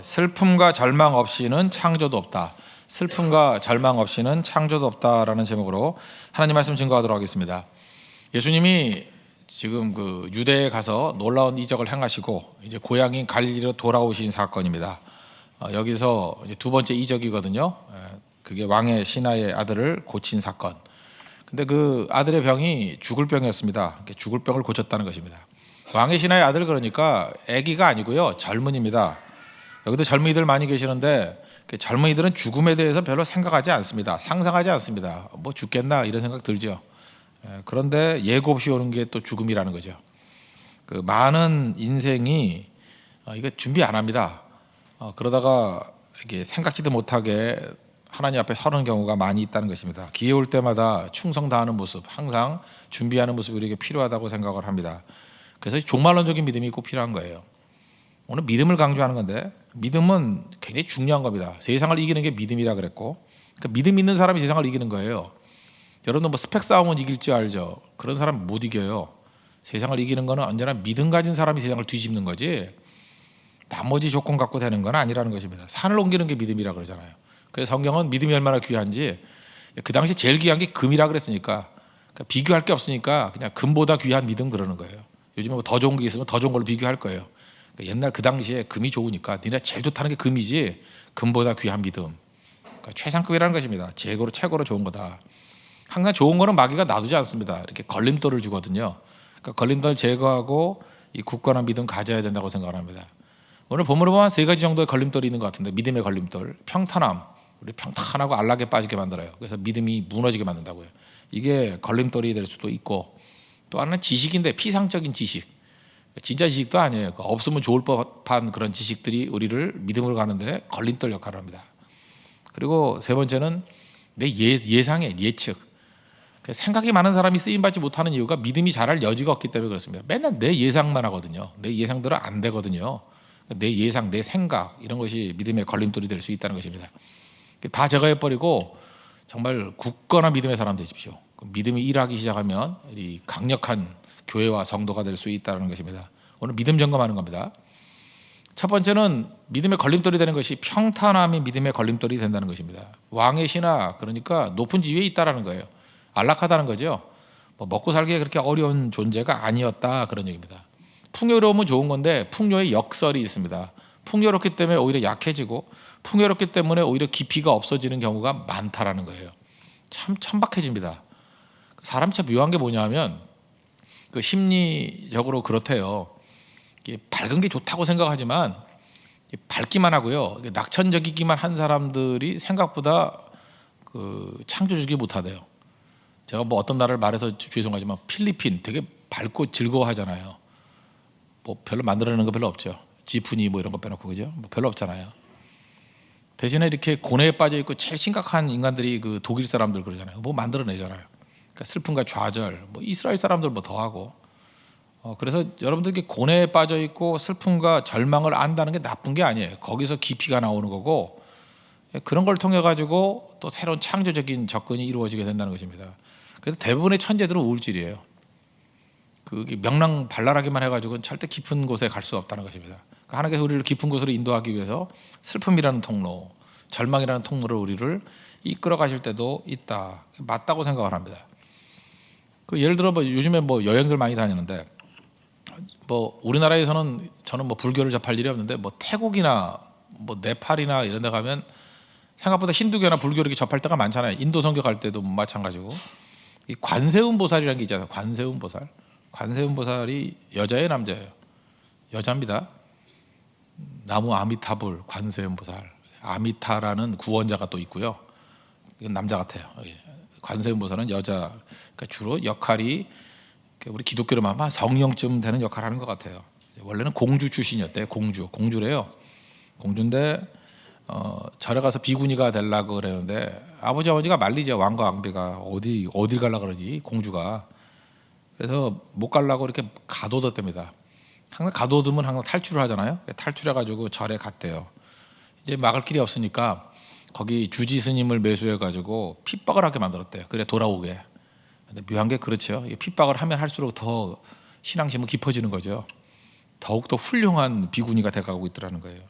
슬픔과 절망 없이는 창조도 없다. 슬픔과 절망 없이는 창조도 없다라는 제목으로 하나님 말씀 증거하도록 하겠습니다. 예수님이 지금 그 유대에 가서 놀라운 이적을 행하시고 이제 고향인 갈릴리로 돌아오신 사건입니다. 여기서 이제 두 번째 이적이거든요. 그게 왕의 신하의 아들을 고친 사건. 근데 그 아들의 병이 죽을 병이었습니다. 죽을 병을 고쳤다는 것입니다. 왕의 신하의 아들 그러니까 아기가 아니고요, 젊은이입니다. 여기도 젊은이들 많이 계시는데 젊은이들은 죽음에 대해서 별로 생각하지 않습니다. 상상하지 않습니다. 뭐 죽겠나 이런 생각 들죠. 그런데 예고 없이 오는 게 또 죽음이라는 거죠. 그 많은 인생이 이거 준비 안 합니다. 그러다가 이게 생각지도 못하게 하나님 앞에 서는 경우가 많이 있다는 것입니다. 기회 올 때마다 충성 다하는 모습, 항상 준비하는 모습이 우리에게 필요하다고 생각을 합니다. 그래서 종말론적인 믿음이 꼭 필요한 거예요. 오늘 믿음을 강조하는 건데 믿음은 굉장히 중요한 겁니다. 세상을 이기는 게 믿음이라 그랬고, 그러니까 믿음 있는 사람이 세상을 이기는 거예요. 여러분도 뭐 스펙 싸움은 이길 줄 알죠. 그런 사람 못 이겨요. 세상을 이기는 거는 언제나 믿음 가진 사람이 세상을 뒤집는 거지 나머지 조건 갖고 되는 건 아니라는 것입니다. 산을 옮기는 게 믿음이라 그러잖아요. 그래서 성경은 믿음이 얼마나 귀한지, 그 당시 제일 귀한 게 금이라 그랬으니까, 그러니까 비교할 게 없으니까 그냥 금보다 귀한 믿음 그러는 거예요. 요즘에 뭐 더 좋은 게 있으면 더 좋은 걸로 비교할 거예요. 그러니까 옛날 그 당시에 금이 좋으니까 니네 제일 좋다는 게 금이지 금보다 귀한 믿음. 그러니까 최상급이라는 것입니다. 최고로 좋은 거다. 항상 좋은 거는 마귀가 놔두지 않습니다. 이렇게 걸림돌을 주거든요. 그러니까 걸림돌 제거하고 이 굳건한 믿음 가져야 된다고 생각합니다. 오늘 본문을 보면 세 가지 정도의 걸림돌이 있는 것 같은데, 믿음의 걸림돌, 평탄함, 우리 평탄하고 안락에 빠지게 만들어요. 그래서 믿음이 무너지게 만든다고요. 이게 걸림돌이 될 수도 있고, 또 하나는 지식인데 피상적인 지식, 진짜 지식도 아니에요. 없으면 좋을 법한 그런 지식들이 우리를 믿음으로 가는데 걸림돌 역할을 합니다. 그리고 세 번째는 내 예상의 예측. 생각이 많은 사람이 쓰임받지 못하는 이유가 믿음이 자랄 여지가 없기 때문에 그렇습니다. 맨날 내 예상만 하거든요. 내 예상대로 안 되거든요. 내 예상, 내 생각, 이런 것이 믿음의 걸림돌이 될 수 있다는 것입니다. 다 제거해버리고 정말 굳건한 믿음의 사람 되십시오. 믿음이 일하기 시작하면 이 강력한 교회와 성도가 될 수 있다는 것입니다. 오늘 믿음 점검하는 겁니다. 첫 번째는 믿음의 걸림돌이 되는 것이 평탄함이 믿음의 걸림돌이 된다는 것입니다. 왕의 신하, 그러니까 높은 지위에 있다라는 거예요. 안락하다는 거죠. 뭐 먹고 살기에 그렇게 어려운 존재가 아니었다, 그런 얘기입니다. 풍요로움은 좋은 건데 풍요의 역설이 있습니다. 풍요롭기 때문에 오히려 약해지고, 풍요롭기 때문에 오히려 깊이가 없어지는 경우가 많다라는 거예요. 참 천박해집니다. 사람이 참 묘한 게 뭐냐면 그 심리적으로 그렇대요. 밝은 게 좋다고 생각하지만 밝기만 하고요, 낙천적이기만 한 사람들이 생각보다 그 창조적이지 못하대요. 제가 뭐 어떤 나라를 말해서 죄송하지만 필리핀 되게 밝고 즐거워하잖아요. 뭐 별로 만들어내는 거 별로 없죠. 지푸니 뭐 이런 거 빼놓고, 그죠? 뭐 별로 없잖아요. 대신에 이렇게 고뇌에 빠져 있고 제일 심각한 인간들이 그 독일 사람들 그러잖아요. 뭐 만들어내잖아요. 그러니까 슬픔과 좌절, 뭐 이스라엘 사람들 뭐 더 하고. 그래서 여러분들께 고뇌에 빠져 있고 슬픔과 절망을 안다는 게 나쁜 게 아니에요. 거기서 깊이가 나오는 거고, 그런 걸 통해 가지고 또 새로운 창조적인 접근이 이루어지게 된다는 것입니다. 그래서 대부분의 천재들은 우울질이에요. 그게 명랑발랄하기만 해가지고는 절대 깊은 곳에 갈 수 없다는 것입니다. 그러니까 하나님께서 우리를 깊은 곳으로 인도하기 위해서 슬픔이라는 통로, 절망이라는 통로를 우리를 이끌어 가실 때도 있다. 맞다고 생각을 합니다. 그 예를 들어 뭐 요즘에 뭐 여행들 많이 다니는데, 뭐 우리나라에서는 저는 뭐 불교를 접할 일이 없는데 뭐 태국이나 뭐 네팔이나 이런 데 가면 생각보다 힌두교나 불교를 접할 때가 많잖아요. 인도 선교 갈 때도 마찬가지고. 이 관세음 보살이라는 게 있잖아요. 관세음 보살. 관세음 보살이 여자예요, 남자예요? 여자입니다. 나무 아미타불 관세음 보살. 아미타라는 구원자가 또 있고요. 이건 남자 같아요. 관세음 보살은 여자. 그러니까 주로 역할이 우리 기독교로만 아마 성령쯤 되는 역할을 하는 것 같아요. 원래는 공주 출신이었대요. 공주래요. 공주인데 절에 가서 비구니가 되려고 그러는데 아버지가 말리죠. 왕과 왕비가 어딜 가려고 그러지, 공주가. 그래서 못 가려고 이렇게 가둬뒀답니다. 항상 가둬두면 항상 탈출을 하잖아요. 탈출해가지고 절에 갔대요. 이제 막을 길이 없으니까 거기 주지 스님을 매수해가지고 핍박을 하게 만들었대요. 그래 돌아오게. 근데 묘한 게 그렇죠. 핍박을 하면 할수록 더 신앙심은 깊어지는 거죠. 더욱더 훌륭한 비구니가 돼가고 있더라는 거예요.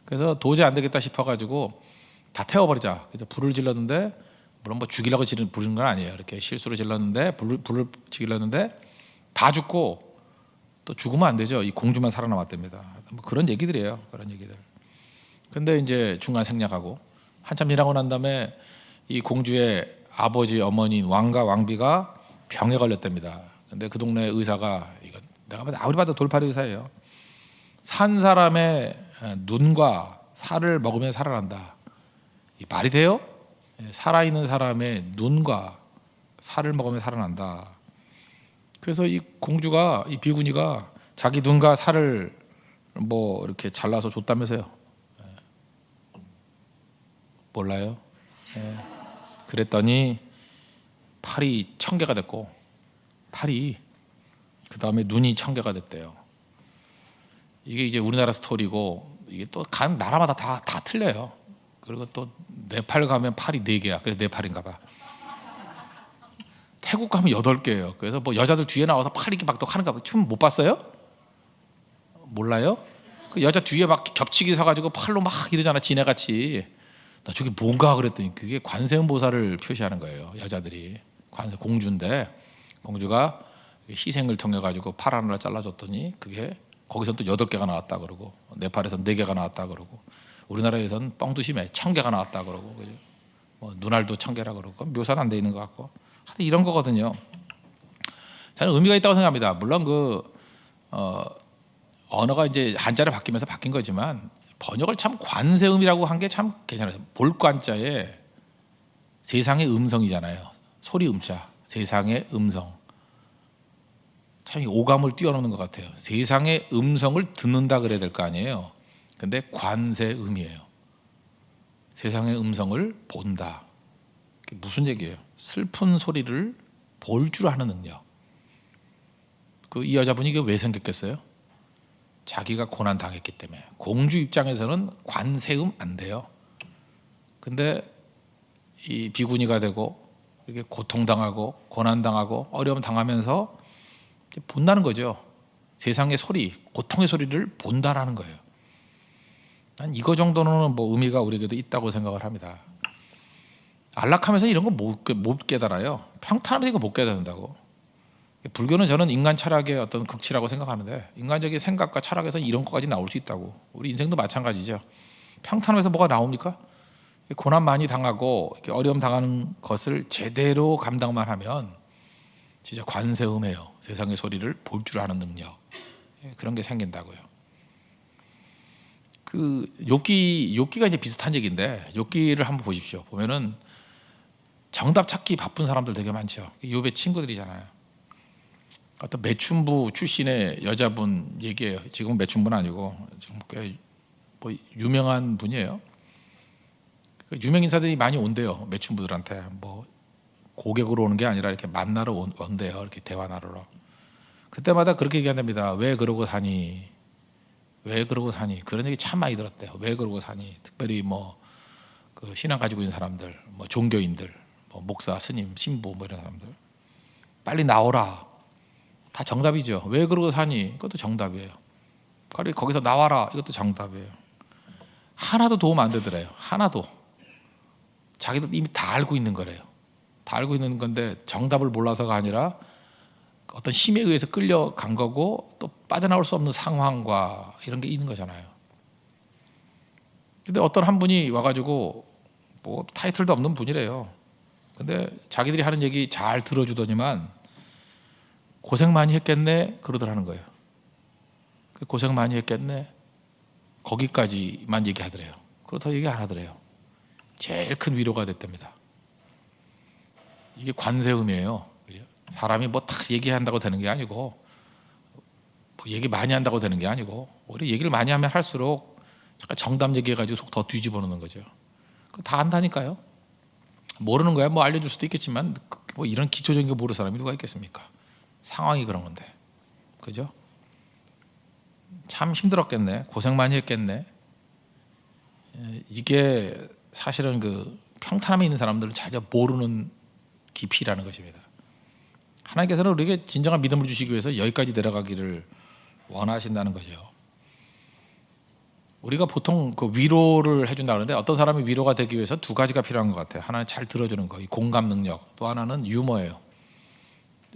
그래서 도저히 안 되겠다 싶어가지고 다 태워버리자. 그래서 불을 질렀는데, 물론 뭐 죽이려고 부른 건 아니에요. 이렇게 실수로 질렀는데 불을 질렀는데 다 죽고, 또 죽으면 안 되죠. 이 공주만 살아남았답니다. 뭐 그런 얘기들이에요. 그런 얘기들. 근데 이제 중간 생략하고 한참 지나고 난 다음에 이 공주의 아버지 어머니인 왕과 왕비가 병에 걸렸답니다. 근데 그 동네 의사가, 이거 내가 아무리 봐도 돌팔이 의사예요. 산 사람의 눈과 살을 먹으면 살아난다. 이 말이 돼요? 살아있는 사람의 눈과 살을 먹으면 살아난다. 그래서 이 공주가, 이 비구니가 자기 눈과 살을 뭐 이렇게 잘라서 줬다면서요. 몰라요? 그랬더니 팔이 1000개가 됐고, 팔이 그 다음에 눈이 1000개가 됐대요. 이게 이제 우리나라 스토리고, 이게 또 간 나라마다 다 틀려요. 그리고 또 네팔 가면 팔이 4개야. 그래서 네팔인가 봐. 태국 가면 8개예요. 그래서 뭐 여자들 뒤에 나와서 팔 이렇게 막 하는가 봐. 춤 못 봤어요? 몰라요? 그 여자 뒤에 막 겹치기 서가지고 팔로 막 이러잖아, 지네같이. 나 저게 뭔가 그랬더니 그게 관세음보살을 표시하는 거예요. 여자들이 공주인데, 공주가 희생을 통해 가지고 팔 하나를 잘라줬더니 그게 거기서 또 8개가 나왔다 그러고, 네팔에서는 4개가 나왔다 그러고, 우리나라에서는 뻥도 심해 1000개가 나왔다 그러고, 그죠? 뭐 눈알도 1000개라 그러고, 묘사는 안 돼 있는 것 같고, 하여튼 이런 거거든요. 저는 의미가 있다고 생각합니다. 물론 언어가 이제 한자로 바뀌면서 바뀐 거지만, 번역을 참 관세음이라고 한 게 참 괜찮아요. 볼관자에 세상의 음성이잖아요. 소리 음자, 세상의 음성. 참 오감을 뛰어넘는 것 같아요. 세상의 음성을 듣는다 그래야 될 거 아니에요. 근데 관세음이에요. 세상의 음성을 본다. 그게 무슨 얘기예요? 슬픈 소리를 볼 줄 아는 능력. 이 여자분이 이게 왜 생겼겠어요? 자기가 고난 당했기 때문에. 공주 입장에서는 관세음 안 돼요. 근데 이 비구니가 되고 이렇게 고통당하고 고난 당하고 어려움 당하면서 본다는 거죠. 세상의 소리, 고통의 소리를 본다라는 거예요. 난 이거 정도는 뭐 의미가 우리에게도 있다고 생각을 합니다. 안락하면서 이런 거 못 깨달아요. 평탄하면서 이거 못 깨닫는다고. 불교는 저는 인간 철학의 어떤 극치라고 생각하는데, 인간적인 생각과 철학에서 이런 것까지 나올 수 있다고. 우리 인생도 마찬가지죠. 평탄하면서 뭐가 나옵니까? 고난 많이 당하고 이렇게 어려움 당하는 것을 제대로 감당만 하면 진짜 관세음해요. 세상의 소리를 볼 줄 아는 능력, 그런 게 생긴다고요. 욥기가 이제 비슷한 얘기인데, 욥기를 한번 보십시오. 보면은 정답 찾기 바쁜 사람들 되게 많죠. 욥의 친구들이잖아요. 어떤 매춘부 출신의 여자분 얘기예요. 지금은 매춘부는 아니고 지금 꽤 뭐 유명한 분이에요. 유명 인사들이 많이 온대요. 매춘부들한테 뭐 고객으로 오는 게 아니라 이렇게 만나러 온대요. 이렇게 대화 나누러. 그때마다 그렇게 얘기한답니다. 왜 그러고 사니? 왜 그러고 사니? 그런 얘기 참 많이 들었대요. 왜 그러고 사니? 특별히 그 신앙 가지고 있는 사람들, 뭐 종교인들, 뭐 목사, 스님, 신부 뭐 이런 사람들, 빨리 나오라. 다 정답이죠. 왜 그러고 사니? 이것도 정답이에요. 빨리 거기서 나와라. 이것도 정답이에요. 하나도 도움 안 되더래요. 하나도. 자기도 이미 다 알고 있는 거래요. 다 알고 있는 건데 정답을 몰라서가 아니라 어떤 힘에 의해서 끌려간 거고, 또 빠져나올 수 없는 상황과 이런 게 있는 거잖아요. 근데 어떤 한 분이 와가지고 뭐 타이틀도 없는 분이래요. 근데 자기들이 하는 얘기 잘 들어주더니만 고생 많이 했겠네 그러더라는 거예요. 고생 많이 했겠네 거기까지만 얘기하더래요. 그거 더 얘기 안 하더래요. 제일 큰 위로가 됐답니다. 이게 관세음이에요. 사람이 뭐 딱 얘기한다고 되는 게 아니고, 뭐 얘기 많이 한다고 되는 게 아니고, 오히려 얘기를 많이 하면 할수록 잠깐 정답 얘기해가지고 속 더 뒤집어 놓는 거죠. 그거 다 안다니까요. 모르는 거야. 뭐 알려줄 수도 있겠지만 뭐 이런 기초적인 거 모르는 사람이 누가 있겠습니까? 상황이 그런 건데, 그죠? 참 힘들었겠네. 고생 많이 했겠네. 이게 사실은 평탄함에 있는 사람들은 전혀 모르는 깊이라는 것입니다. 하나님께서는 우리에게 진정한 믿음을 주시기 위해서 여기까지 내려가기를 원하신다는 거죠. 우리가 보통 그 위로를 해준다 그러는데 어떤 사람이 위로가 되기 위해서 두 가지가 필요한 것 같아요. 하나는 잘 들어주는 거, 이 공감 능력. 또 하나는 유머예요.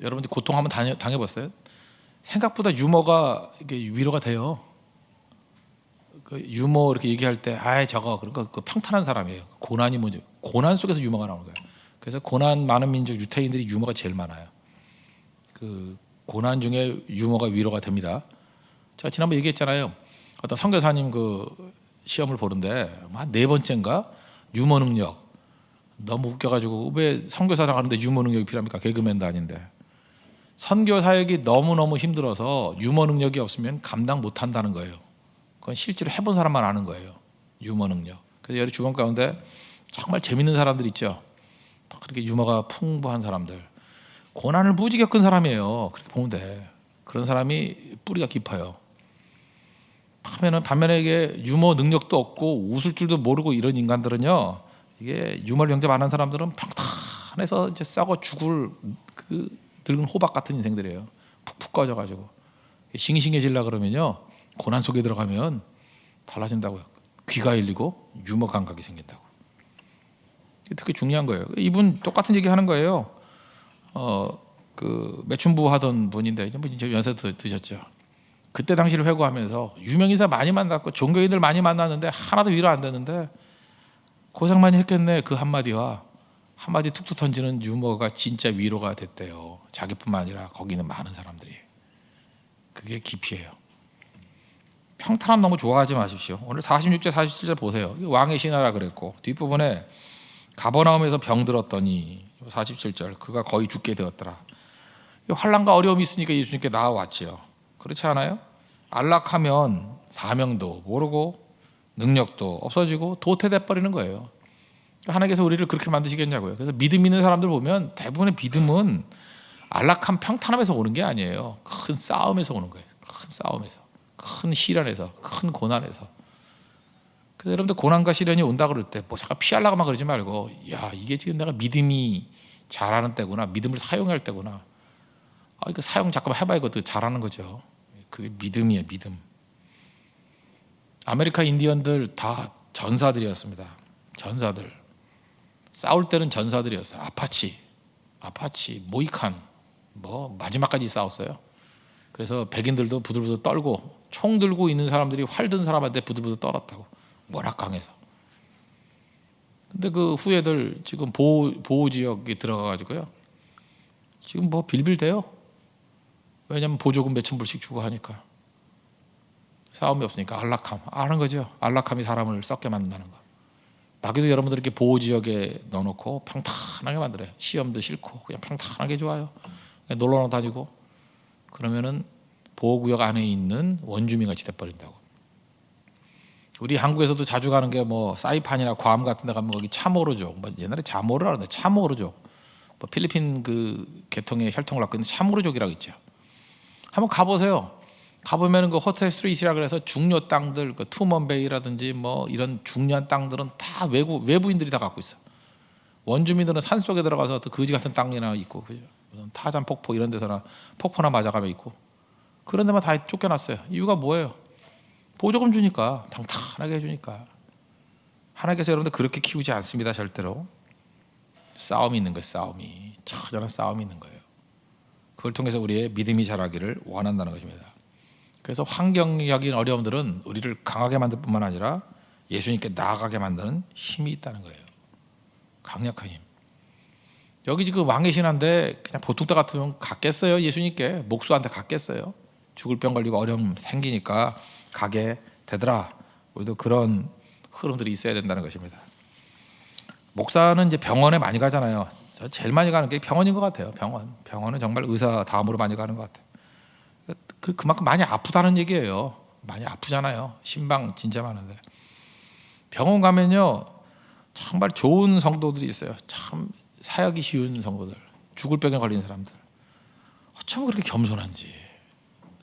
여러분들 고통 한번 당해봤어요? 생각보다 유머가 이게 위로가 돼요. 그 유머 이렇게 얘기할 때, 아이 저거 그러니까 그 평탄한 사람이에요. 고난이 뭐지? 고난 속에서 유머가 나오는 거예요. 그래서 고난 많은 민족 유태인들이 유머가 제일 많아요. 그 고난 중에 유머가 위로가 됩니다. 제가 지난번 얘기했잖아요. 어떤 선교사님 그 시험을 보는데 한 네 번째인가 유머 능력 너무 웃겨가지고 왜 선교사랑 하는데 유머 능력이 필요합니까? 개그맨도 아닌데. 선교 사역이 너무너무 힘들어서 유머 능력이 없으면 감당 못한다는 거예요. 그건 실제로 해본 사람만 아는 거예요. 유머 능력. 그래서 여러 주변 가운데 정말 재밌는 사람들 있죠. 그렇게 유머가 풍부한 사람들. 고난을 무지 겪은 사람이에요. 그렇게 보면 돼. 그런 사람이 뿌리가 깊어요. 반면에 이게 유머 능력도 없고 웃을 줄도 모르고 이런 인간들은요, 이게 유머 영접 안 한 사람들은 평탄해서 이제 썩어 죽을 그 늙은 호박 같은 인생들이에요. 푹푹 꺼져가지고 싱싱해지려 그러면요, 고난 속에 들어가면 달라진다고요. 귀가 열리고 유머 감각이 생긴다고. 특히 중요한 거예요. 이분 똑같은 얘기 하는 거예요. 그 매춘부 하던 분인데 이제 연세 드셨죠. 그때 당시를 회고하면서 유명인사 많이 만났고 종교인들 많이 만났는데 하나도 위로 안 되는데 고생 많이 했겠네. 그 한마디와 한마디 툭툭 던지는 유머가 진짜 위로가 됐대요. 자기뿐만 아니라 거기 있는 많은 사람들이. 그게 깊이에요. 평탄함 너무 좋아하지 마십시오. 오늘 46절 47절 보세요. 왕의 신하라 그랬고 뒷부분에 가버나움에서 병들었더니 47절 그가 거의 죽게 되었더라. 환난과 어려움이 있으니까 예수님께 나와왔지요. 그렇지 않아요? 안락하면 사명도 모르고 능력도 없어지고 도태돼 버리는 거예요. 하나님께서 우리를 그렇게 만드시겠냐고요. 그래서 믿음 있는 사람들 보면 대부분의 믿음은 안락한 평탄함에서 오는 게 아니에요. 큰 싸움에서 오는 거예요. 큰 싸움에서, 큰 시련에서, 큰 고난에서. 그래서 여러분들 고난과 시련이 온다 그럴 때 뭐 잠깐 피하려고만 그러지 말고, 야 이게 지금 내가 믿음이 잘하는 때구나, 믿음을 사용할 때구나. 이거 사용 잠깐만 해봐야 이것도 잘하는 거죠. 그게 믿음이에요, 믿음. 아메리카 인디언들 다 전사들이었습니다. 전사들. 싸울 때는 전사들이었어요. 아파치, 모이칸, 뭐 마지막까지 싸웠어요. 그래서 백인들도 부들부들 떨고 총 들고 있는 사람들이 활 든 사람한테 부들부들 떨었다고. 워낙 강해서. 근데 그 후예들 지금 보호 지역에 들어가가지고요. 지금 뭐 빌빌대요. 왜냐하면 보조금 몇천 불씩 주고 하니까. 싸움이 없으니까 안락함 아는 거죠. 안락함이 사람을 썩게 만든다는 거. 마귀도 여러분들 이렇게 보호 지역에 넣어놓고 평탄하게 만들어요. 시험도 싫고 그냥 평탄하게 좋아요. 그냥 놀러 다니고 그러면은 보호구역 안에 있는 원주민 같이 돼버린다고. 우리 한국에서도 자주 가는 게 뭐 사이판이나 괌 같은 데 가면 거기 참오르족, 뭐 옛날에 자모르라 하는데 참오르족, 뭐 필리핀 그 계통의 혈통을 갖고 있는 참오르족이라고 있죠. 한번 가보세요. 가보면 그 호텔 스트리트라 그래서 중요 땅들, 그 투먼베이라든지 뭐 이런 중요한 땅들은 다 외부인들이 다 갖고 있어. 원주민들은 산 속에 들어가서 또 거지 같은 땅이나 있고, 타잔 폭포 이런 데서나 폭포나 맞아가며 있고, 그런 데만 다 쫓겨났어요. 이유가 뭐예요? 보조금 주니까, 평탄하게 해주니까. 하나님께서 여러분들 그렇게 키우지 않습니다. 절대로. 싸움이 있는 거예요. 싸움이. 처절한 싸움이 있는 거예요. 그걸 통해서 우리의 믿음이 자라기를 원한다는 것입니다. 그래서 환경적인 어려움들은 우리를 강하게 만들 뿐만 아니라 예수님께 나아가게 만드는 힘이 있다는 거예요. 강력한 힘. 여기 지금 왕의 신한데 그냥 보통 때 같으면 갔겠어요? 예수님께 목수한테 갔겠어요? 죽을 병 걸리고 어려움 생기니까 가게 되더라. 우리도 그런 흐름들이 있어야 된다는 것입니다. 목사는 이제 병원에 많이 가잖아요. 저 제일 많이 가는 게 병원인 것 같아요. 병원은 정말 의사 다음으로 많이 가는 것 같아요. 그만큼 많이 아프다는 얘기예요. 많이 아프잖아요. 신방 진짜 많은데. 병원 가면요 정말 좋은 성도들이 있어요. 참 사역이 쉬운 성도들, 죽을 병에 걸린 사람들. 어쩜 그렇게 겸손한지.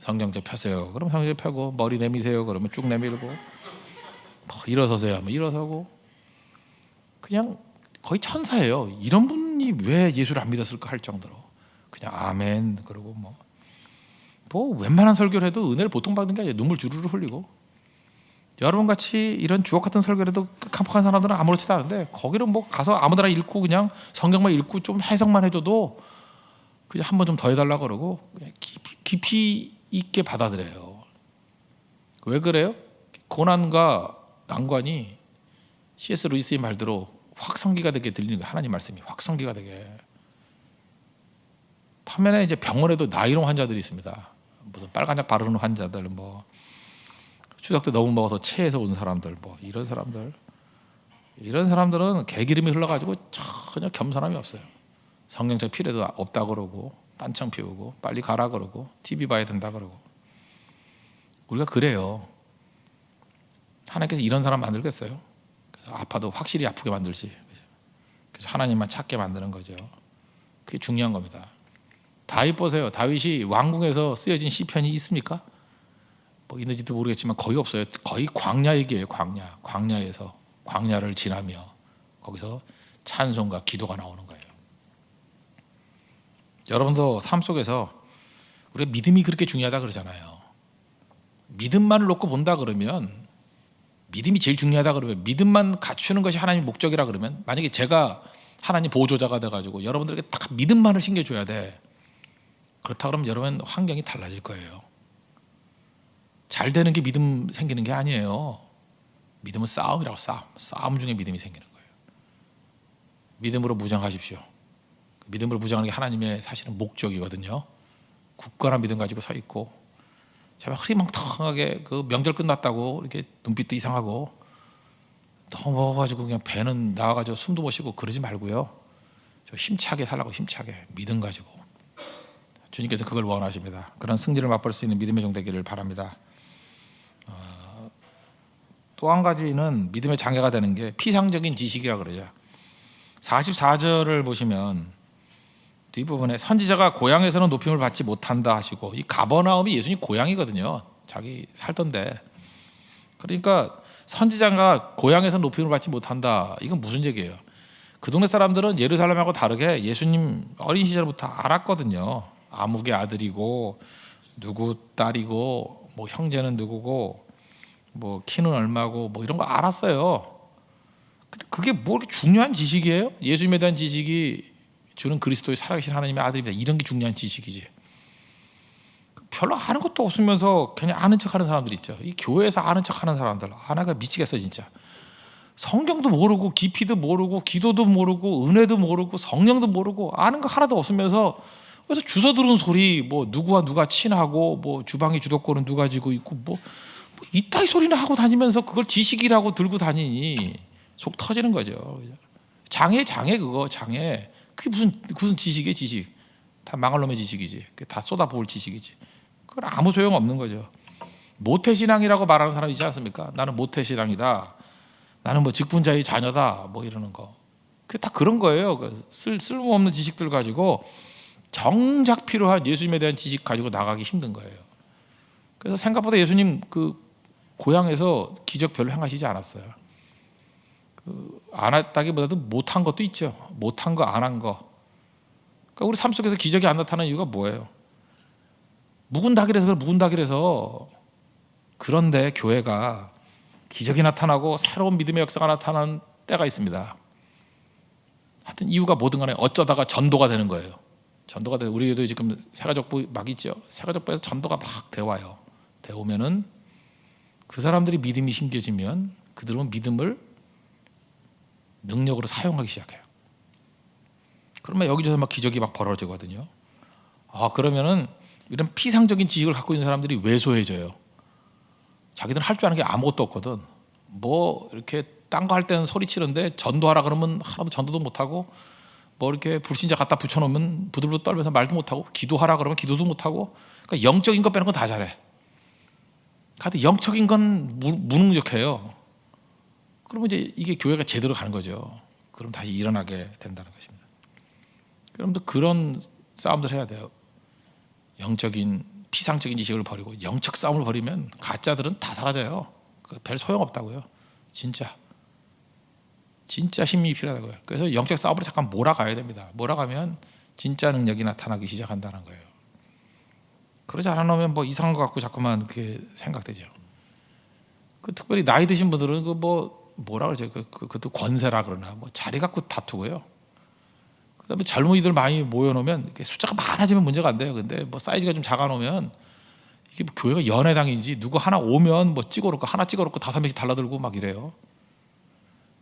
성경책 펴세요. 그럼 성경책 펴고, 머리 내미세요. 그러면 쭉 내밀고, 뭐 일어서세요. 하면 일어서고. 그냥 거의 천사예요. 이런 분이 왜 예수를 안 믿었을까 할 정도로 그냥 아멘 그러고 뭐 웬만한 설교를 해도 은혜를 보통 받는 게 아니에요. 눈물 주르르 흘리고 여러분 같이 이런 주옥 같은 설교라도 깜빡한 사람들은 아무렇지도 않은데 거기는 뭐 가서 아무데나 읽고 그냥 성경만 읽고 좀 해석만 해줘도 그냥 한 번 좀 더 해달라 그러고 그냥 깊이 있게 받아들여요. 왜 그래요? 고난과 난관이 C.S. 루이스의 말대로 확성기가 되게 들리는 거예요. 하나님 말씀이 확성기가 되게. 반면에 이제 병원에도 나이롱 환자들이 있습니다. 무슨 빨간약 바르는 환자들, 뭐 추석 때 너무 먹어서 체해서 온 사람들, 뭐 이런 사람들은 개기름이 흘러가지고 전혀 겸손함이 없어요. 성경책 필요도 없다 그러고 딴청 피우고 빨리 가라 그러고 TV 봐야 된다 그러고. 우리가 그래요. 하나님께서 이런 사람 만들겠어요? 그래서 아파도 확실히 아프게 만들지. 그래서 하나님만 찾게 만드는 거죠. 그게 중요한 겁니다. 다윗 보세요. 다윗이 왕궁에서 쓰여진 시편이 있습니까? 뭐 있는지도 모르겠지만 거의 없어요. 거의 광야 얘기예요. 광야에서 광야를 지나며 거기서 찬송과 기도가 나오는 거예요. 여러분도 삶 속에서 우리가 믿음이 그렇게 중요하다 그러잖아요. 믿음만을 놓고 본다 그러면, 믿음이 제일 중요하다 그러면, 믿음만 갖추는 것이 하나님의 목적이라 그러면, 만약에 제가 하나님 보조자가 돼가지고 여러분들에게 딱 믿음만을 신겨줘야 돼. 그렇다 그러면 여러분 환경이 달라질 거예요. 잘 되는 게 믿음 생기는 게 아니에요. 믿음은 싸움이라고. 싸움 중에 믿음이 생기는 거예요. 믿음으로 무장하십시오. 믿음으로 무장하는 게 하나님의 사실은 목적이거든요. 굳건한 믿음 가지고 서 있고, 제발 흐리멍텅하게 그 명절 끝났다고 이렇게 눈빛도 이상하고 너무 먹어가지고 그냥 배는 나와가지고 숨도 못 쉬고 그러지 말고요. 좀 힘차게 살라고. 힘차게 믿음 가지고. 주님께서 그걸 원하십니다. 그런 승리를 맛볼 수 있는 믿음의 종 되기를 바랍니다. 또 한 가지는 믿음의 장애가 되는 게 피상적인 지식이라 그러죠. 44절을 보시면 뒷부분에 선지자가 고향에서는 높임을 받지 못한다 하시고, 이 가버나움이 예수님 고향이거든요. 자기 살던데. 그러니까 선지자가 고향에서 높임을 받지 못한다, 이건 무슨 얘기예요? 그 동네 사람들은 예루살렘하고 다르게 예수님 어린 시절부터 알았거든요. 아무개 아들이고 누구 딸이고 뭐 형제는 누구고 뭐 키는 얼마고 뭐 이런 거 알았어요. 근데 그게 뭐 중요한 지식이에요? 예수님에 대한 지식이 주는 그리스도의 살아계신 하나님의 아들입니다, 이런 게 중요한 지식이지. 별로 아는 것도 없으면서 그냥 아는 척하는 사람들 있죠. 이 교회에서 아는 척하는 사람들, 하나가 미치겠어 진짜. 성경도 모르고 깊이도 모르고 기도도 모르고 은혜도 모르고 성령도 모르고 아는 거 하나도 없으면서 그래서 주워 들은 소리, 뭐 누구와 누가 친하고 뭐 주방에 주도권은 누가 지고 있고 뭐 이따위 소리나 하고 다니면서 그걸 지식이라고 들고 다니니 속 터지는 거죠. 장애 그거 장애. 그게 무슨 지식이에요? 지식 다 망할 놈의 지식이지. 다 쏟아부을 지식이지. 그건 아무 소용 없는 거죠. 모태신앙이라고 말하는 사람 있지 않습니까? 나는 모태신앙이다, 나는 뭐 직분자의 자녀다, 뭐 이러는 거. 그게 다 그런 거예요. 쓸모없는 지식들 가지고 정작 필요한 예수님에 대한 지식 가지고 나가기 힘든 거예요. 그래서 생각보다 예수님 그 고향에서 기적 별로 행하시지 않았어요. 안 했다기보다도 못한 것도 있죠. 못한 거, 안 한 거. 그러니까 우리 삶 속에서 기적이 안 나타나는 이유가 뭐예요? 묵은 닭이라서. 그런데 교회가 기적이 나타나고 새로운 믿음의 역사가 나타나는 때가 있습니다. 하여튼 이유가 뭐든 간에 어쩌다가 전도가 되는 거예요. 전도가 돼. 우리도 지금 새가족부 막 있죠. 새가족부에서 전도가 막 되와요. 되오면은 그 사람들이 믿음이 심겨지면 그들은 믿음을 능력으로 사용하기 시작해요. 그러면 여기저기 막 기적이 막 벌어지거든요. 그러면은 이런 피상적인 지식을 갖고 있는 사람들이 왜소해져요. 자기들은 할 줄 아는 게 아무것도 없거든. 뭐 이렇게 딴 거 할 때는 소리치는데 전도하라 그러면 하나도 전도도 못하고, 뭐 이렇게 불신자 갖다 붙여놓으면 부들부들 떨면서 말도 못하고, 기도하라 그러면 기도도 못하고, 그러니까 영적인 거 빼는 건 다 잘해. 근데 영적인 건 무능력해요. 그러면 이제 이게 교회가 제대로 가는 거죠. 그럼 다시 일어나게 된다는 것입니다. 여러분들 그런 싸움들 해야 돼요. 영적인 피상적인 지식을 버리고 영적 싸움을 벌이면 가짜들은 다 사라져요. 별 소용없다고요. 진짜 힘이 필요하다고요. 그래서 영적 싸움으로 잠깐 몰아가야 됩니다. 몰아가면 진짜 능력이 나타나기 시작한다는 거예요. 그러지 않으면 뭐 이상한 것 같고 자꾸만 그게 생각되죠. 그 특별히 나이 드신 분들은 그 뭐라 그러죠? 그것도 권세라 그러나 뭐 자리 갖고 다투고요. 그다음에 젊은이들 많이 모여놓으면 이렇게 숫자가 많아지면 문제가 안 돼요. 근데 뭐 사이즈가 좀 작아 놓으면 이게 뭐 교회가 연회당인지 누구 하나 오면 뭐 찍어놓고 하나 찍어놓고 5명씩 달라들고 막 이래요.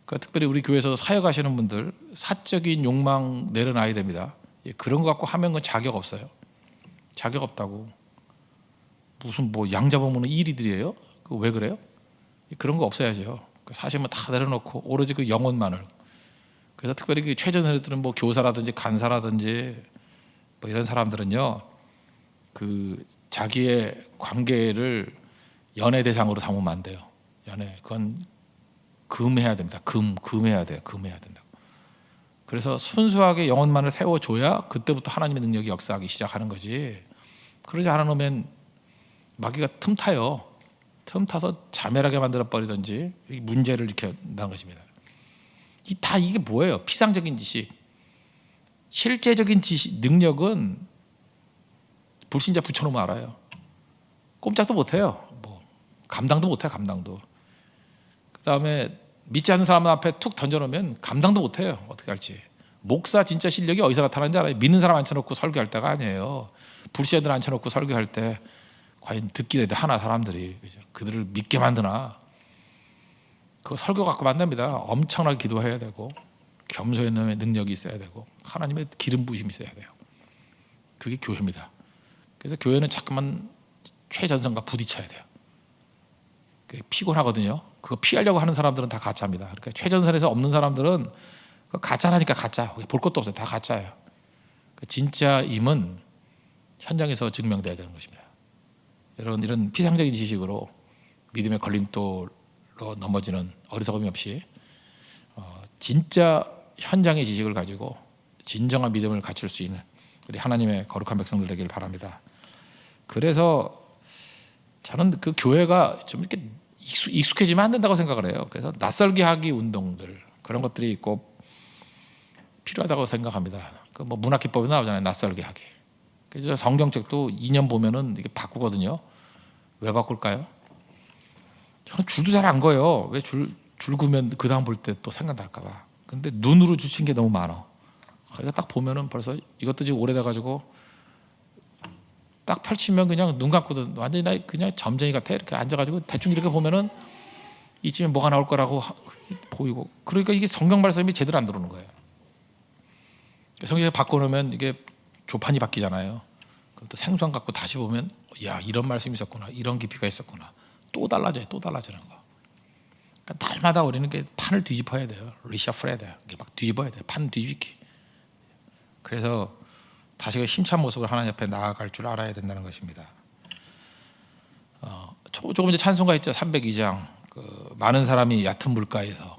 그러니까 특별히 우리 교회에서 사역하시는 분들 사적인 욕망 내려놔야 됩니다. 그런 거 갖고 하면 그 자격 없어요. 자격 없다고. 무슨 뭐 양자범문은 일이들이에요? 그 왜 그래요? 그런 거 없어야죠. 사실 뭐다 내려놓고 오로지 그 영혼만을. 그래서 특별히 그 최전세들은 뭐 교사라든지 간사라든지 뭐 이런 사람들은요, 그 자기의 관계를 연애 대상으로 삼으면 안 돼요. 연애 그건 금해야 됩니다. 금해야 돼요. 금해야 된다고. 그래서 순수하게 영혼만을 세워줘야 그때부터 하나님의 능력이 역사하기 시작하는 거지. 그러지 않으면 마귀가 틈타요. 틈타서 자멸하게 만들어 버리든지 문제를 일으킨다는 것입니다. 이게 뭐예요? 피상적인 지식. 실제적인 지식, 능력은 불신자 붙여놓으면 알아요. 꼼짝도 못해요. 뭐 감당도 못해요. 감당도. 그 다음에 믿지 않는 사람 앞에 툭 던져놓으면 감당도 못해요. 어떻게 할지. 목사 진짜 실력이 어디서 나타나는지 알아요. 믿는 사람 앉혀놓고 설교할 때가 아니에요. 불신자들 앉혀놓고 설교할 때 과연 듣기라도 하나 사람들이 그들을 믿게 만드나. 그거 설교 갖고 만납니다. 엄청나게 기도해야 되고 겸손의 능력이 있어야 되고 하나님의 기름 부으심이 있어야 돼요. 그게 교회입니다. 그래서 교회는 자꾸만 최전선과 부딪혀야 돼요. 피곤하거든요. 그거 피하려고 하는 사람들은 다 가짜입니다. 그러니까 최전선에서 없는 사람들은 가짜라니까 가짜. 볼 것도 없어요. 다 가짜예요. 진짜임은 현장에서 증명돼야 되는 것입니다. 여러분, 이런 피상적인 지식으로 믿음의 걸림돌로 넘어지는 어리석음이 없이 진짜 현장의 지식을 가지고 진정한 믿음을 갖출 수 있는 우리 하나님의 거룩한 백성들 되길 바랍니다. 그래서 저는 그 교회가 좀 이렇게 익숙해지면 안 된다고 생각을 해요. 그래서 낯설게 하기 운동들 그런 것들이 꼭 필요하다고 생각합니다. 그 뭐 문학기법이 나오잖아요. 낯설게 하기. 그래서 성경책도 2년 보면은 이게 바꾸거든요. 왜 바꿀까요? 저는 줄도 잘 안 그어요. 왜 줄 그으면 그 다음 볼 때 또 생각날까 봐. 근데 눈으로 주신 게 너무 많아. 그러니까 딱 보면은 벌써 이것도 지금 오래돼 가지고 딱 펼치면 그냥 눈 감고도 완전히 그냥 점쟁이 같아. 이렇게 앉아가지고 대충 이렇게 보면은 이쯤에 뭐가 나올 거라고 보이고. 그러니까 이게 성경 말씀이 제대로 안 들어오는 거예요. 성경에 바꿔놓으면 이게 조판이 바뀌잖아요. 그럼 또 생소한 갖고 다시 보면 야, 이런 말씀이 있었구나, 이런 깊이가 있었구나. 또 달라져요. 또 달라지는 거. 그러니까 날마다 우리는 판을 뒤집어야 돼요. 리셔플해야 돼요. 막 뒤집어야 돼요. 판 뒤집기. 그래서 다시 힘찬 모습으로 하나님 앞에 나아갈 줄 알아야 된다는 것입니다. 조금 이제 찬송가 있죠. 302장. 많은 사람이 얕은 물가에서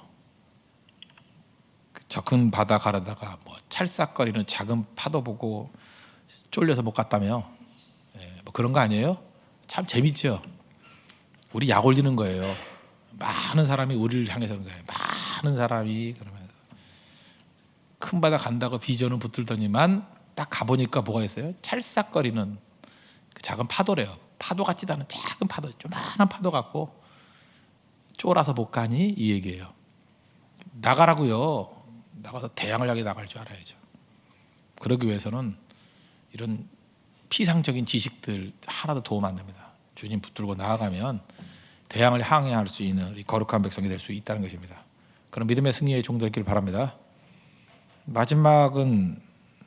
적은 바다 가르다가 뭐 찰싹거리는 작은 파도 보고 쫄려서 못 갔다며. 뭐 그런 거 아니에요? 참 재밌죠. 우리 약 올리는 거예요. 많은 사람이 우리를 향해서 그런 거예요. 많은 사람이 그러면서 큰 바다 간다고 비전은 붙들더니만 딱 가보니까 뭐가 있어요? 찰싹거리는 그 작은 파도래요. 파도 같지도 않은 작은 파도, 조그마한 파도 같고 쫄아서 못 가니 이 얘기예요. 나가라고요. 나가서 대양을 향해 나갈 줄 알아야죠. 그러기 위해서는 이런 피상적인 지식들 하나도 도움 안 됩니다. 주님 붙들고 나아가면 대양을 항해할 수 있는 이 거룩한 백성이 될 수 있다는 것입니다. 그런 믿음의 승리의 종 되길 바랍니다. 마지막은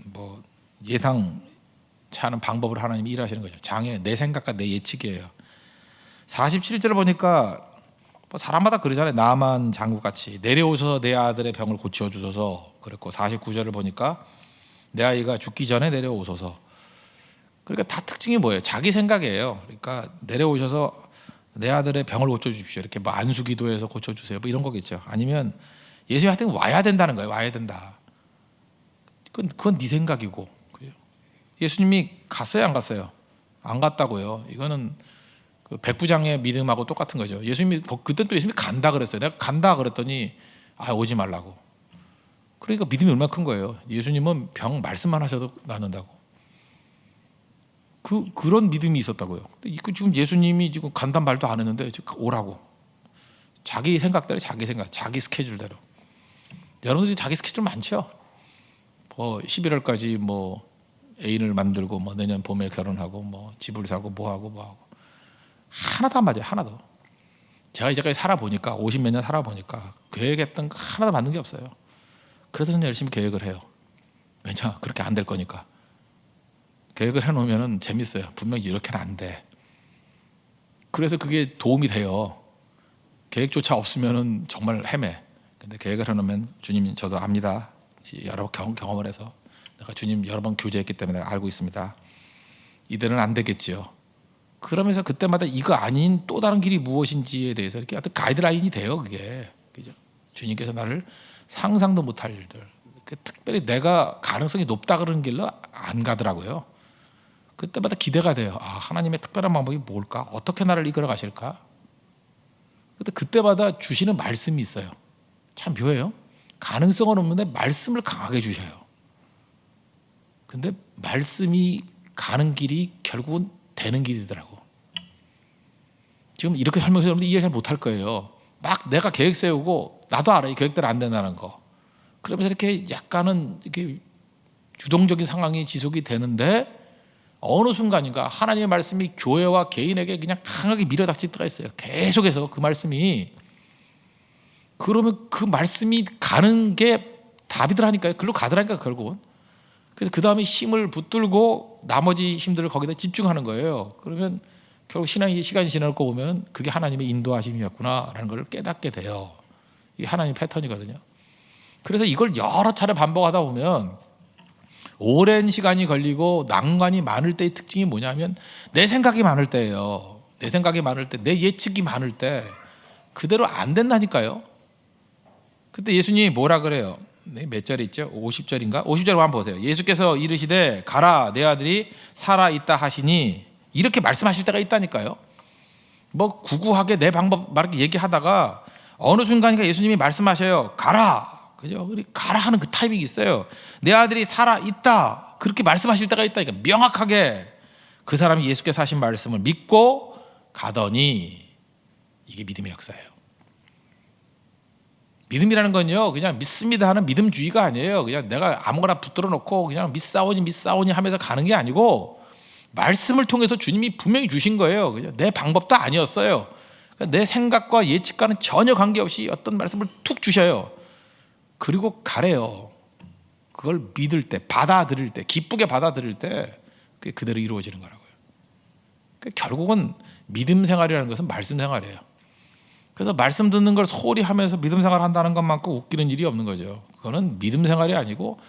뭐 예상치 않은 방법으로 하나님이 일하시는 거죠. 장애, 내 생각과 내 예측이에요. 47절을 보니까 뭐 사람마다 그러잖아요. 나만 장군같이 내려오셔서 내 아들의 병을 고쳐주소서 그랬고, 49절을 보니까 내 아이가 죽기 전에 내려오소서. 그러니까 다 특징이 뭐예요? 자기 생각이에요. 그러니까 내려오셔서 내 아들의 병을 고쳐주십시오. 이렇게 뭐 안수기도해서 고쳐주세요. 뭐 이런 거겠죠. 아니면 예수님한테 와야 된다는 거예요. 와야 된다. 그건 네 생각이고. 예수님이 갔어요, 안 갔어요? 안 갔다고요. 이거는 그 백부장의 믿음하고 똑같은 거죠. 예수님이 그때 또 예수님이 간다 그랬어요. 내가 간다 그랬더니 오지 말라고. 그러니까 믿음이 얼마나 큰 거예요. 예수님은 병 말씀만 하셔도 낫는다고. 그런 믿음이 있었다고요. 지금 예수님이 지금 간단 말도 안 했는데 오라고. 자기 생각대로, 자기 스케줄대로. 여러분들이 자기 스케줄 많죠. 11월까지 애인을 만들고 내년 봄에 결혼하고 집을 사고 뭐하고 하나도 안 맞아요. 하나도. 제가 이제까지 살아보니까 50몇 년 살아보니까 계획했던 거 하나도 맞는 게 없어요. 그래서 저는 열심히 계획을 해요. 왜냐? 그렇게 안 될 거니까. 계획을 해놓으면 재밌어요. 분명히 이렇게는 안 돼. 그래서 그게 도움이 돼요. 계획조차 없으면 정말 헤매. 근데 계획을 해놓으면 주님 저도 압니다. 여러 번 경험을 해서 내가 주님 여러 번 교제했기 때문에 내가 알고 있습니다. 이대로는 안 되겠지요. 그러면서 그때마다 이거 아닌 또 다른 길이 무엇인지에 대해서 이렇게 어떤 가이드라인이 돼요. 그게 그죠? 주님께서 나를 상상도 못할 일들, 특별히 내가 가능성이 높다 그러는 길로 안 가더라고요. 그때마다 기대가 돼요. 하나님의 특별한 방법이 뭘까? 어떻게 나를 이끌어 가실까? 근데 그때마다 주시는 말씀이 있어요. 참 묘해요. 가능성은 없는데 말씀을 강하게 주셔요. 근데 말씀이 가는 길이 결국은 되는 길이더라고. 지금 이렇게 설명해서 여러분들 이해 잘 못할 거예요. 막 내가 계획 세우고 나도 알아요. 이 계획대로 안 된다는 거. 그러면서 이렇게 약간은 이렇게 유동적인 상황이 지속이 되는데 어느 순간인가 하나님의 말씀이 교회와 개인에게 그냥 강하게 밀어닥칠 때가 있어요. 계속해서 그 말씀이. 그러면 그 말씀이 가는 게 답이더라니까요. 글로 가더라니까요, 결국은. 그래서 그 다음에 힘을 붙들고 나머지 힘들을 거기다 집중하는 거예요. 그러면 결국 시간이 지나고 보면 그게 하나님의 인도하심이었구나라는 걸 깨닫게 돼요. 이게 하나님의 패턴이거든요. 그래서 이걸 여러 차례 반복하다 보면 오랜 시간이 걸리고 난관이 많을 때의 특징이 뭐냐면 내 생각이 많을 때예요. 내 생각이 많을 때, 내 예측이 많을 때 그대로 안 된다니까요. 그때 예수님이 뭐라 그래요? 몇 절에 있죠? 50절인가? 50절 한번 보세요. 예수께서 이르시되 가라 내 아들이 살아있다 하시니 이렇게 말씀하실 때가 있다니까요. 구구하게 내 방법 막 얘기하다가 어느 순간인가 예수님이 말씀하셔요. 가라. 그죠? 가라 하는 그 타이밍이 있어요. 내 아들이 살아있다. 그렇게 말씀하실 때가 있다니까. 명확하게 그 사람이 예수께서 하신 말씀을 믿고 가더니 이게 믿음의 역사예요. 믿음이라는 건요, 그냥 믿습니다 하는 믿음주의가 아니에요. 그냥 내가 아무거나 붙들어 놓고 그냥 믿사오니 하면서 가는 게 아니고 말씀을 통해서 주님이 분명히 주신 거예요. 그냥 내 방법도 아니었어요. 내 생각과 예측과는 전혀 관계없이 어떤 말씀을 툭 주셔요. 그리고 가래요. 그걸 믿을 때, 받아들일 때, 기쁘게 받아들일 때 그게 그대로 이루어지는 거라고요. 결국은 믿음 생활이라는 것은 말씀 생활이에요. 그래서 말씀 듣는 걸 소홀히 하면서 믿음 생활 한다는 것만큼 웃기는 일이 없는 거죠. 그거는 믿음 생활이 아니고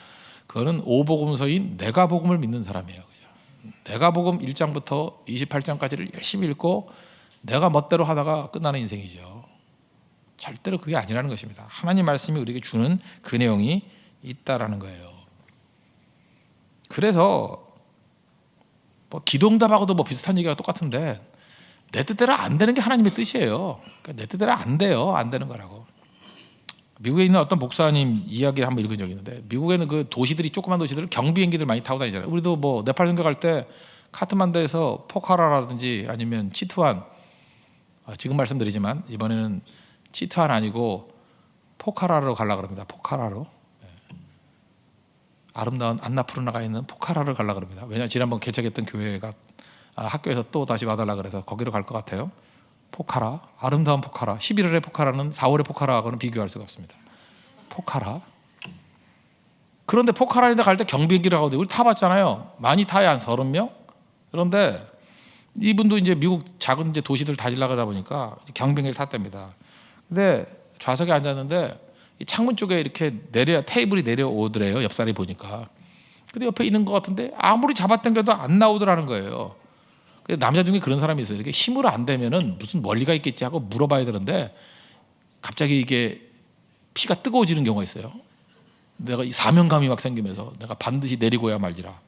그거는 오복음서인 내가 복음을 믿는 사람이에요. 내가 복음 1장부터 28장까지를 열심히 읽고 내가 멋대로 하다가 끝나는 인생이죠. 절대로 그게 아니라는 것입니다. 하나님 말씀이 우리에게 주는 그 내용이 있다라는 거예요. 그래서 기도응답하고도 비슷한 얘기가 똑같은데 내 뜻대로 안 되는 게 하나님의 뜻이에요. 그러니까 내 뜻대로 안 돼요. 안 되는 거라고. 미국에 있는 어떤 목사님 이야기를 한번 읽은 적이 있는데 미국에는 그 도시들이 조그만 도시들 경비행기들 많이 타고 다니잖아요. 우리도 네팔 선교 갈 때 카트만두에서 포카라라든지 아니면 치투안, 지금 말씀드리지만 이번에는 치투안 아니고 포카라로 가려고 합니다. 포카라로. 아름다운 안나푸르나가 있는 포카라를 가려고 합니다. 왜냐하면 지난번 개척했던 교회가 학교에서 또 다시 와달라 그래서 거기로 갈 것 같아요. 포카라, 아름다운 포카라. 11월의 포카라는 4월의 포카라하고는 비교할 수가 없습니다. 포카라. 그런데 포카라에 갈 때 경비행기를 하거든요. 우리 타봤잖아요. 많이 타야 한 30명. 그런데 이분도 이제 미국 작은 이제 도시들 다니려가다 보니까 경비행기를 탔답니다. 근데 좌석에 앉았는데 이 창문 쪽에 이렇게 테이블이 내려오더래요. 옆자리 보니까. 근데 옆에 있는 것 같은데 아무리 잡아당겨도 안 나오더라는 거예요. 남자 중에 그런 사람이 있어요. 이렇게 힘으로 안 되면은 무슨 원리가 있겠지 하고 물어봐야 되는데 갑자기 이게 피가 뜨거워지는 경우가 있어요. 내가 이 사명감이 막 생기면서 내가 반드시 내리고야 말지라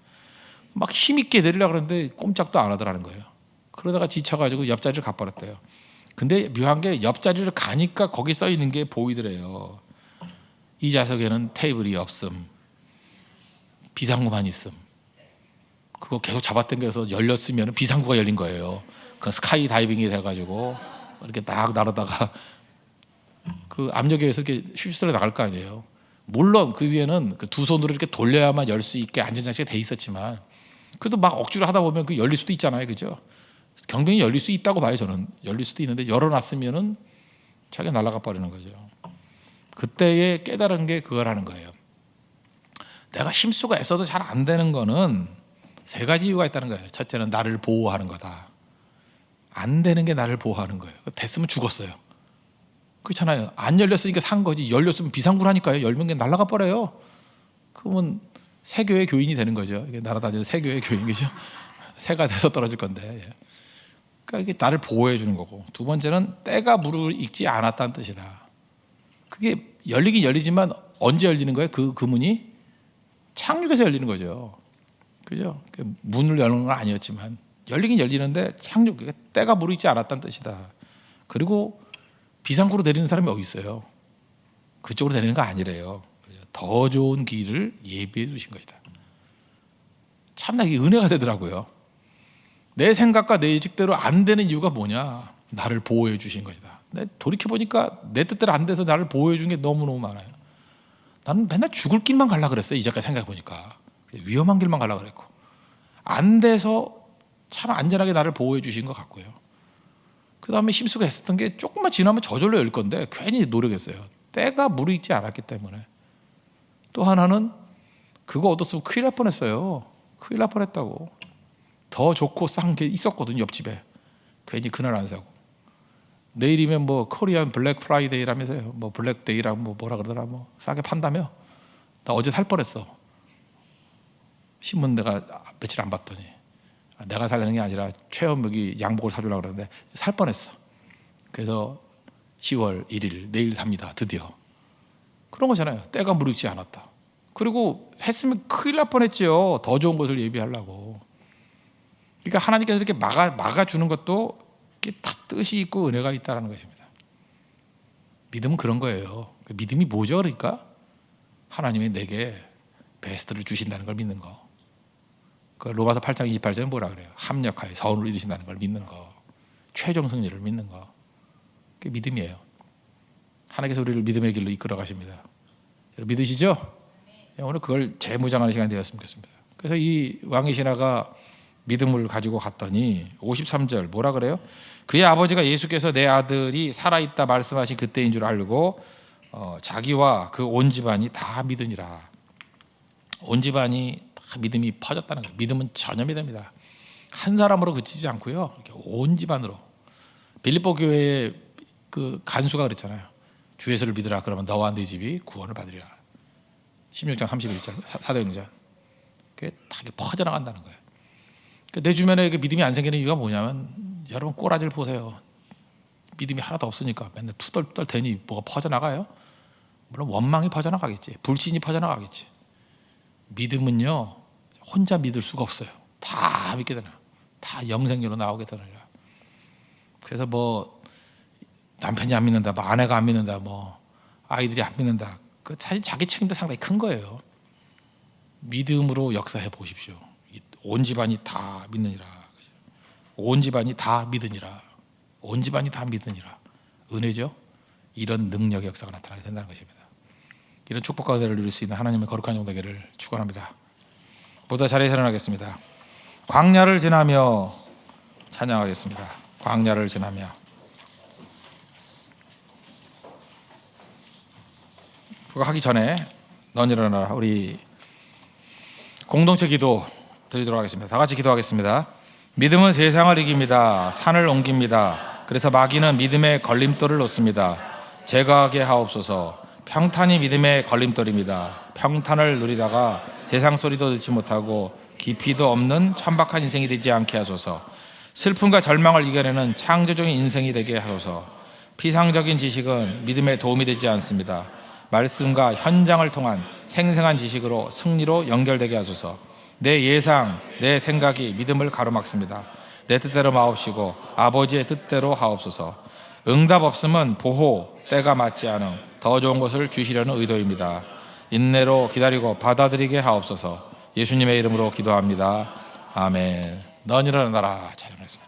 막 힘있게 내리려고 그러는데 꼼짝도 안 하더라는 거예요. 그러다가 지쳐가지고 옆자리를 가버렸대요. 근데 묘한 게 옆자리를 가니까 거기 써 있는 게 보이더래요. 이 좌석에는 테이블이 없음, 비상구만 있음. 그거 계속 잡아당겨서 열렸으면 비상구가 열린 거예요. 그 스카이 다이빙이 돼가지고 이렇게 딱 날아다가 그 압력에 의해서 이렇게 휩쓸려 나갈 거 아니에요. 물론 그 위에는 그 두 손으로 이렇게 돌려야만 열 수 있게 안전장치가 돼 있었지만 그래도 막 억지로 하다 보면 그 열릴 수도 있잖아요, 그죠? 경비행이 열릴 수 있다고 봐요. 저는 열릴 수도 있는데 열어놨으면은 자기가 날아가 버리는 거죠. 그때에 깨달은 게 그거라는 거예요. 내가 힘쓰고 애써도 잘 안 되는 거는 세 가지 이유가 있다는 거예요. 첫째는 나를 보호하는 거다. 안 되는 게 나를 보호하는 거예요. 됐으면 죽었어요. 그렇잖아요. 안 열렸으니까 산 거지. 열렸으면 비상구라니까요. 열면 그냥 날아가 버려요. 그러면 세교의 교인이 되는 거죠. 이게 날아다니는 세교의 교인이죠. 새가 돼서 떨어질 건데. 그러니까 이게 나를 보호해 주는 거고. 두 번째는 때가 무르익지 않았다는 뜻이다. 그게 열리긴 열리지만 언제 열리는 거예요? 그 문이 착륙해서 열리는 거죠. 그죠? 문을 여는 건 아니었지만 열리긴 열리는데 착륙, 때가 무르익지 않았다는 뜻이다. 그리고 비상구로 내리는 사람이 어디 있어요? 그쪽으로 내리는 거 아니래요. 더 좋은 길을 예비해 두신 것이다. 참나 이게 은혜가 되더라고요. 내 생각과 내 예측대로 안 되는 이유가 뭐냐? 나를 보호해 주신 것이다. 돌이켜 보니까 내 뜻대로 안 돼서 나를 보호해 준 게 너무너무 많아요. 나는 맨날 죽을 길만 가려고 그랬어요. 이제까지 생각해 보니까 위험한 길만 가려고 그랬고 안 돼서 참 안전하게 나를 보호해 주신 것 같고요. 그 다음에 힘쓰고 했었던 게 조금만 지나면 저절로 열 건데 괜히 노력했어요. 때가 무르익지 않았기 때문에. 또 하나는 그거 얻었으면 큰일 날 뻔했어요. 큰일 날 뻔했다고. 더 좋고 싼 게 있었거든요, 옆집에. 괜히 그날 안 사고. 내일이면 뭐 코리안 블랙 프라이데이라면서요. 뭐 블랙데이라고 뭐 뭐라 그러더라. 뭐 싸게 판다며. 나 어제 살 뻔했어. 신문 내가 며칠 안 봤더니 내가 살려는 게 아니라 최현묵이 양복을 사주려고 그러는데 살 뻔했어. 그래서 10월 1일 내일 삽니다. 드디어. 그런 거잖아요. 때가 무르익지 않았다. 그리고 했으면 큰일 날 뻔했죠. 더 좋은 것을 예비하려고. 그러니까 하나님께서 이렇게 막아주는 것도 다 뜻이 있고 은혜가 있다는 것입니다. 믿음은 그런 거예요. 믿음이 뭐죠? 그러니까 하나님이 내게 베스트를 주신다는 걸 믿는 거. 그 로마서 8장 28절은 뭐라 그래요? 합력하여 선을 이루신다는 걸 믿는 거. 최종 승리를 믿는 거. 그게 믿음이에요. 하나님께서 우리를 믿음의 길로 이끌어 가십니다. 믿으시죠? 오늘 그걸 재무장하는 시간이 되었으면 좋겠습니다. 그래서 이 왕의 신하가 믿음을 가지고 갔더니 53절 뭐라 그래요? 그의 아버지가 예수께서 내 아들이 살아있다 말씀하신 그때인 줄 알고 자기와 그 온 집안이 다 믿으니라. 온 집안이 다 믿음이 퍼졌다는 거예요. 믿음은 전염이 됩니다. 한 사람으로 그치지 않고요. 이렇게 온 집안으로. 빌립보 교회의 그 간수가 그랬잖아요. 주 예수를 믿으라 그러면 너와 네 집이 구원을 받으리라. 16장 31절 사도행전. 그게 다 퍼져나간다는 거예요. 내 주변에 믿음이 안 생기는 이유가 뭐냐면 여러분 꼬라지를 보세요. 믿음이 하나도 없으니까 맨날 투덜투덜 대니 뭐가 퍼져나가요? 물론 원망이 퍼져나가겠지. 불신이 퍼져나가겠지. 믿음은요 혼자 믿을 수가 없어요. 다 믿게 되나. 다 영생으로 나오게 되느라. 그래서 뭐 남편이 안 믿는다, 뭐 아내가 안 믿는다, 뭐 아이들이 안 믿는다. 그 사실 자기 책임도 상당히 큰 거예요. 믿음으로 역사해 보십시오. 온 집안이 다 믿느니라. 온 집안이 다 믿으니라. 온 집안이 다 믿으니라. 은혜죠. 이런 능력의 역사가 나타나게 된다는 것입니다. 이런 축복과 은혜를 누릴 수 있는 하나님의 거룩한 영 되기를 축원합니다. 보다 자리에 일어나겠습니다. 광야를 지나며 찬양하겠습니다. 광야를 지나며. 그거 하기 전에 넌 일어나라. 우리 공동체 기도 드리도록 하겠습니다. 다 같이 기도하겠습니다. 믿음은 세상을 이깁니다. 산을 옮깁니다. 그래서 마귀는 믿음의 걸림돌을 놓습니다. 제거하게 하옵소서. 평탄이 믿음의 걸림돌입니다. 평탄을 누리다가 세상 소리도 듣지 못하고 깊이도 없는 천박한 인생이 되지 않게 하소서. 슬픔과 절망을 이겨내는 창조적인 인생이 되게 하소서. 피상적인 지식은 믿음에 도움이 되지 않습니다. 말씀과 현장을 통한 생생한 지식으로 승리로 연결되게 하소서. 내 예상, 내 생각이 믿음을 가로막습니다. 내 뜻대로 마옵시고 아버지의 뜻대로 하옵소서. 응답 없음은 보호, 때가 맞지 않음, 더 좋은 것을 주시려는 의도입니다. 인내로 기다리고 받아들이게 하옵소서. 예수님의 이름으로 기도합니다. 아멘. 넌 일어나라. 찬양했습니다.